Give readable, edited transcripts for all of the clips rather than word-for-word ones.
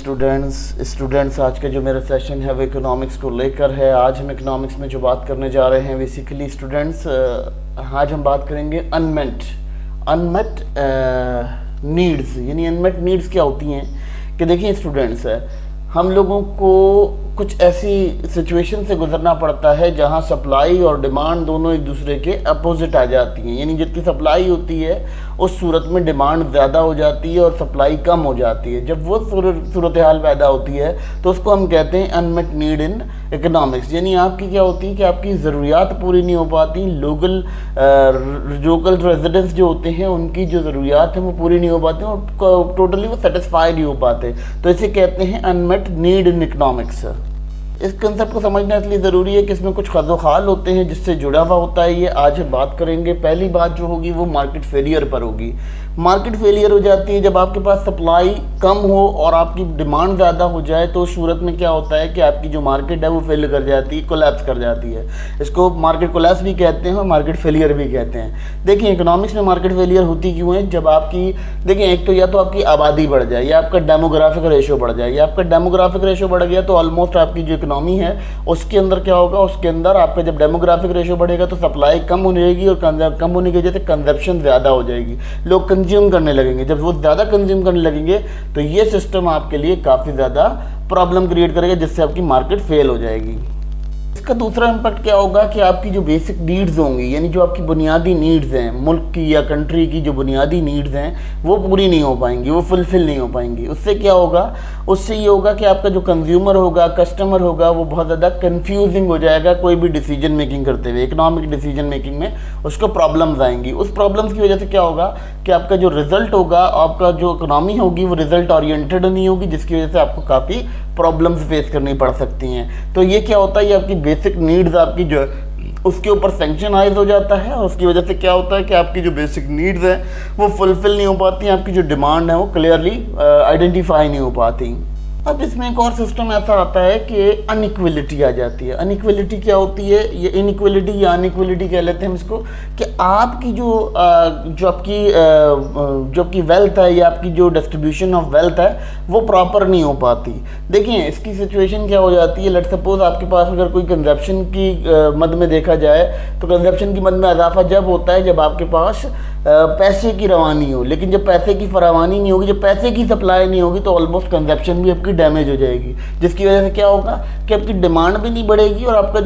Students आज का जो मेरा सेशन है वो इकोनॉमिक्स को लेकर है। आज हम इकोनॉमिक्स में जो बात करने जा रहे हैं बेसिकली स्टूडेंट्स, आज हम बात करेंगे अनमेट नीड्स। यानी अनमेट नीड्स क्या होती हैं कि देखिए स्टूडेंट्स, हम लोगों को कुछ ऐसी सिचुएशन से गुजरना पड़ता है जहां सप्लाई और डिमांड दोनों एक दूसरे के अपोजिट आ जाती हैं। यानी जितनी सप्लाई होती है उस सूरत में डिमांड ज़्यादा हो जाती है और सप्लाई कम हो जाती है। जब वो सूरत हाल पैदा होती है तो उसको हम कहते हैं अनमेट नीड इन इकोनॉमिक्स। यानी आपकी क्या होती है कि आपकी ज़रूरियात पूरी नहीं हो पाती। लोकल रेजिडेंट्स जो होते हैं उनकी जो ज़रूरियात हैं वो पूरी नहीं हो पाती और टोटली वो सेटिस्फाइड नहीं हो पाते। तो इसे कहते हैं अनमेट नीड इन इकोनॉमिक्स। इस कंसेप्ट को समझना इसलिए ज़रूरी है कि इसमें कुछ खज़ोखाल होते हैं जिससे जुड़ा हुआ होता है। ये आज हम बात करेंगे। पहली बात जो होगी वो मार्केट फेलियर पर होगी। मार्केट फेलियर हो जाती है जब आपके पास सप्लाई कम हो और आपकी डिमांड ज़्यादा हो जाए। तो उस सूरत में क्या होता है कि आपकी जो मार्केट है वो फेल कर जाती है, कोलैप्स कर जाती है। इसको मार्केट कोलैप्स भी कहते हैं और मार्केट फेलियर भी कहते हैं। देखिए इकोनॉमिक्स में मार्केट फेलियर होती क्यों है? जब आपकी देखिए एक तो या तो आपकी आबादी बढ़ जाए या आपका डेमोग्राफिक रेशो बढ़ जाए। या आपका डेमोग्राफिक रेशो बढ़ गया तो ऑलमोस्ट आपकी जो इकोनॉमी है उसके अंदर क्या होगा, उसके अंदर आपका जब डेमोग्राफिक रेशो बढ़ेगा तो सप्लाई कम होने लगेगी और कम होने की वजह से कंजप्शन ज़्यादा हो जाएगी। लोग कंज्यूम करने लगेंगे। जब वो ज़्यादा कंज्यूम करने लगेंगे तो ये सिस्टम आपके लिए काफ़ी ज़्यादा प्रॉब्लम क्रिएट करेगा जिससे आपकी मार्केट फेल हो जाएगी। इसका दूसरा इम्पैक्ट क्या होगा कि आपकी जो बेसिक नीड्स होंगी, यानी जो आपकी बुनियादी नीड्स हैं, मुल्क की या कंट्री की जो बुनियादी नीड्स हैं वो पूरी नहीं हो पाएंगी, वो फुलफिल नहीं हो पाएंगी। उससे क्या होगा? उससे ये होगा कि आपका जो कंज्यूमर होगा, कस्टमर होगा, वो बहुत ज़्यादा कंफ्यूजिंग हो जाएगा कोई भी डिसीजन मेकिंग करते हुए। इकोनॉमिक डिसीजन मेकिंग में उसको प्रॉब्लम्स आएंगी। उस प्रॉब्लम्स की वजह से क्या होगा कि आपका जो रिजल्ट होगा, आपका जो इकोनॉमी होगी वो रिजल्ट ओरिएंटेड नहीं होगी, जिसकी वजह से आपको काफ़ी प्रॉब्लम्स फेस करनी पड़ सकती हैं। तो ये क्या होता है, ये आपकी बेसिक नीड्स आपकी जो उसके ऊपर सैंक्शनाइज हो जाता है और उसकी वजह से क्या होता है कि आपकी जो बेसिक नीड्स हैं वो फुलफिल नहीं हो पाती हैं। आपकी जो डिमांड है वो क्लियरली आइडेंटिफाई नहीं हो पाती। अब इसमें एक और सिस्टम ऐसा आता है कि अनइक्वलिटी आ जाती है। अनइक्वलिटी क्या होती है? ये इनइक्वलिटी या अनइक्वलिटी कह लेते हैं हम इसको, कि आपकी जो आपकी वेल्थ है या आपकी जो डिस्ट्रीब्यूशन ऑफ वेल्थ है वो प्रॉपर नहीं हो पाती। देखिए इसकी सिचुएशन क्या हो जाती है। लेट सपोज आपके पास अगर कोई कंजप्शन की मद में देखा जाए तो कंजप्शन की मद में इजाफा जब होता है जब आपके पास पैसे की रवानी हो। लेकिन जब पैसे की फरावानी नहीं होगी, जब पैसे की सप्लाई नहीं होगी तो ऑलमोस्ट कंजप्शन भी आपकी डैमेज हो जाएगी, जिसकी वजह से क्या होगा कि आपकी डिमांड भी नहीं बढ़ेगी और आपका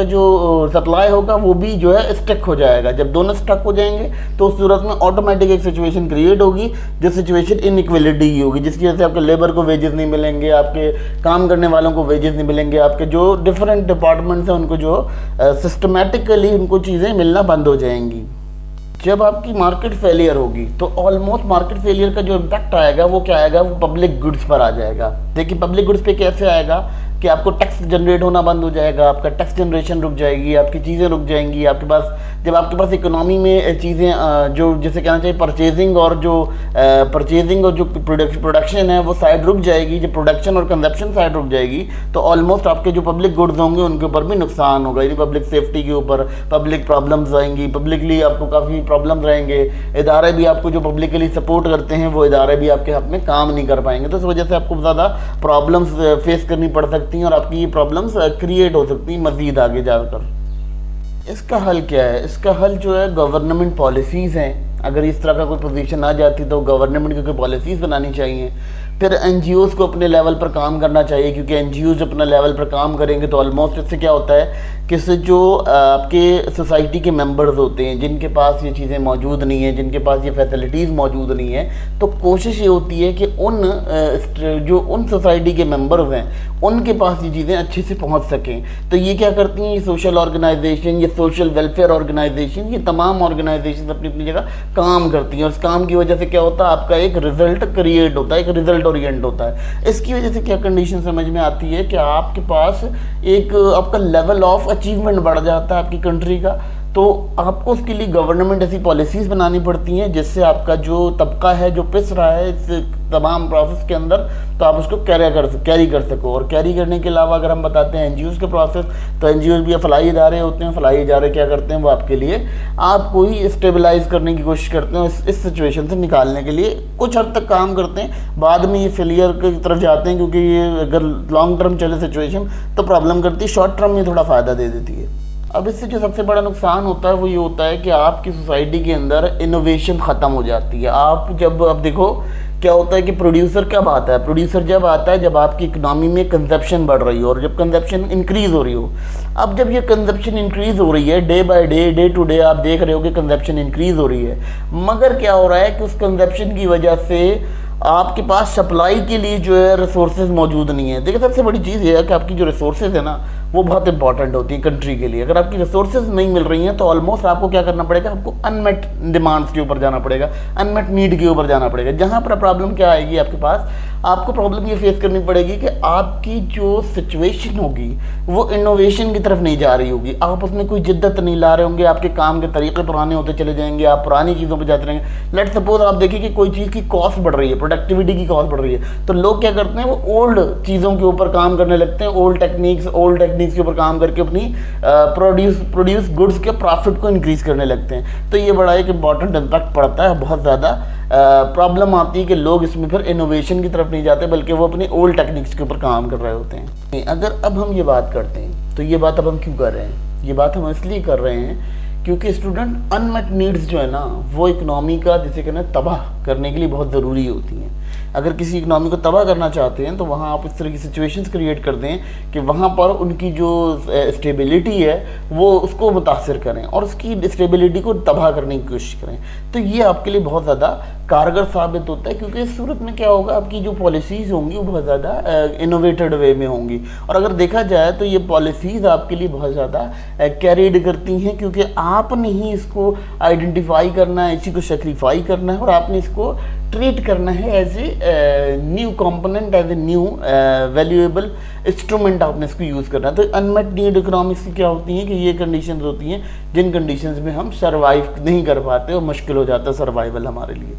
जो सप्लाई होगा वो भी जो है स्टक हो जाएगा। जब दोनों स्टक हो जाएंगे तो उस सूरत में ऑटोमेटिक एक सिचुएशन क्रिएट होगी जो सिचुएशन इनइक्वलिटी ही होगी, जिसकी वजह से आपके लेबर को वेजेस नहीं मिलेंगे, आपके काम करने वालों को वेजेस नहीं मिलेंगे, आपके जो डिफरेंट डिपार्टमेंट्स हैं उनको जो सिस्टमेटिकली उनको चीज़ें मिलना बंद हो जाएंगी। जब आपकी मार्केट फेलियर होगी तो ऑलमोस्ट मार्केट फेलियर का जो इम्पैक्ट आएगा वो क्या आएगा, वो पब्लिक गुड्स पर आ जाएगा। देखिए पब्लिक गुड्स पे कैसे आएगा कि आपको टैक्स जनरेट होना बंद हो जाएगा, आपका टैक्स जनरेशन रुक जाएगी, आपकी चीज़ें रुक जाएंगी। आपके पास जब आपके पास इकोनॉमी में चीज़ें जो जैसे कहना चाहिए परचेजिंग और जो प्रोडक्शन है वो साइड रुक जाएगी। जब प्रोडक्शन और कंजप्शन साइड रुक जाएगी तो ऑलमोस्ट आपके जो पब्लिक गुड्स होंगे उनके ऊपर भी नुकसान होगा। यानी पब्लिक सेफ्टी के ऊपर पब्लिक प्रॉब्लम्स आएंगी, पब्लिकली आपको काफ़ी प्रॉब्लम्स रहेंगे। इदारे भी आपको जो पब्लिकली सपोर्ट करते हैं वो इदारे भी आपके हक में काम नहीं कर पाएंगे। तो इस वजह से आपको ज़्यादा प्रॉब्लम्स फेस करनी पड़ सकती और आपकी ये प्रॉब्लम्स क्रिएट हो सकती हैं मज़ीद आगे जाकर। इसका हल क्या है? इसका हल जो है गवर्नमेंट पॉलिसीज़ हैं। अगर इस तरह का कोई पोजीशन आ जाती तो गवर्नमेंट की कोई पॉलिसीज़ बनानी चाहिए। फिर एनजीओज़ को अपने लेवल पर काम करना चाहिए, क्योंकि एनजीओज़ अपने लेवल पर काम करेंगे तो ऑलमोस्ट इससे क्या होता है कि इससे जो आपके सोसाइटी के मेंबर्स होते हैं जिनके पास ये चीज़ें मौजूद नहीं हैं, जिनके पास ये फैसिलिटीज़ मौजूद नहीं है, तो कोशिश ये होती है कि उन सोसाइटी के मेंबर्स हैं उनके पास ये चीज़ें अच्छे से पहुंच सकें। तो ये क्या करती हैं, ये सोशल ऑर्गेनाइजेशन, ये सोशल वेलफेयर ऑर्गेनाइजेशन, ये तमाम ऑर्गेनाइजेशन अपनी अपनी जगह काम करती हैं और इस काम की वजह से क्या होता है, आपका एक रिजल्ट क्रिएट होता है, एक रिजल्ट ओरिएंट होता है। इसकी वजह से क्या कंडीशन समझ में आती है कि आपके पास एक आपका लेवल ऑफ अचीवमेंट बढ़ जाता है आपकी कंट्री का। तो आपको उसके लिए गवर्नमेंट ऐसी पॉलिसीज़ बनानी पड़ती हैं जिससे आपका जो तबका है जो पिस रहा है इस तमाम प्रोसेस के अंदर, तो आप उसको कैरी कर सको। और कैरी करने के अलावा अगर हम बताते हैं एनजीओज़ के प्रोसेस, तो एनजीओज़ भी फलाही इदारे होते हैं। फलाही इदारे क्या करते हैं, वो आपके लिए आपको ही स्टेबलाइज करने की कोशिश करते हैं, इस सिचुएशन से निकालने के लिए कुछ हद तक काम करते हैं। बाद में ये फेलियर की तरफ जाते हैं, क्योंकि ये अगर लॉन्ग टर्म चले सिचुएशन तो प्रॉब्लम करती है, शॉर्ट टर्म में थोड़ा फ़ायदा दे देती है। अब इससे जो सबसे बड़ा नुकसान होता है वो ये होता है कि आपकी सोसाइटी के अंदर इनोवेशन ख़त्म हो जाती है। आप जब अब देखो क्या होता है कि प्रोड्यूसर कब आता है, प्रोड्यूसर जब आता है जब आपकी इकनॉमी में कंजप्शन बढ़ रही हो और जब कंजप्शन इंक्रीज़ हो रही हो। अब जब ये कंजप्शन इंक्रीज़ हो रही है day by day today, आप देख रहे हो कि कंजप्शन इंक्रीज़ हो रही है, मगर क्या हो रहा है कि उस कंजप्शन की वजह से आपके पास सप्लाई के लिए जो है रिसोर्सेज मौजूद नहीं है। देखिए सबसे बड़ी चीज़ ये है कि आपकी जो रिसोर्सेज है ना वो बहुत इंपॉर्टेंट होती है कंट्री के लिए। अगर आपकी रिसोर्सेज नहीं मिल रही हैं तो ऑलमोस्ट आपको क्या करना पड़ेगा, आपको अनमेट डिमांड्स के ऊपर जाना पड़ेगा, अनमेट नीड के ऊपर जाना पड़ेगा। जहाँ पर प्रॉब्लम क्या आएगी आपके पास, आपको प्रॉब्लम ये फेस करनी पड़ेगी कि आपकी जो सिचुएशन होगी वो इनोवेशन की तरफ नहीं जा रही होगी, आप उसमें कोई जिद्दत नहीं ला रहे होंगे, आपके काम के तरीके पुराने होते चले जाएंगे, आप पुरानी चीज़ों पर जाते रहेंगे। लेट सपोज आप देखिए कि कोई चीज़ की कॉस्ट बढ़ रही है, प्रोडक्टिविटी की कॉस्ट बढ़ रही है, तो लोग क्या करते हैं, वो ओल्ड चीज़ों के ऊपर काम करने लगते हैं, ओल्ड टेक्निक्स के ऊपर काम करके अपनी प्रोड्यूस गुड्स के प्रॉफिट को इंक्रीज़ करने लगते हैं। तो ये बड़ा एक इंपॉर्टेंट इम्पैक्ट पड़ता है, बहुत ज़्यादा प्रॉब्लम आती है कि लोग इसमें फिर इनोवेशन की तरफ नहीं जाते बल्कि वो अपनी ओल्ड टेक्निक्स के ऊपर काम कर रहे होते हैं। अगर अब हम ये बात करते हैं तो ये बात अब हम क्यों कर रहे हैं, ये बात हम इसलिए कर रहे हैं क्योंकि स्टूडेंट अनमेट नीड्स जो है ना वो इकनॉमी का जिसे कहना तबाह करने के लिए बहुत ज़रूरी होती हैं। अगर किसी इकनॉमी को तबाह करना चाहते हैं तो वहाँ आप इस तरह की सिचुएशंस क्रिएट कर दें कि वहाँ पर उनकी जो स्टेबिलिटी है वो उसको मुतासर करें और उसकी स्टेबिलिटी को तबाह करने की कोशिश करें। तो ये आपके लिए बहुत ज़्यादा कारगर साबित होता है, क्योंकि इस सूरत में क्या होगा, आपकी जो पॉलिसीज़ होंगी वो बहुत ज़्यादा इनोवेटेड वे में होंगी। और अगर देखा जाए तो ये पॉलिसीज़ आपके लिए बहुत ज़्यादा कैरीड करती हैं, क्योंकि आपने ही इसको आइडेंटिफाई करना है, इसी को सेक्रीफाई करना है और आपने इसको ट्रीट करना है as a new component, as a new valuable instrument आपने इसको यूज़ करना है। तो अनमेट नीड इकोनॉमिक्स की क्या होती हैं कि ये कंडीशंस होती हैं जिन कंडीशंस में हम सर्वाइव नहीं कर पाते और मुश्किल हो जाता है सर्वाइवल हमारे लिए।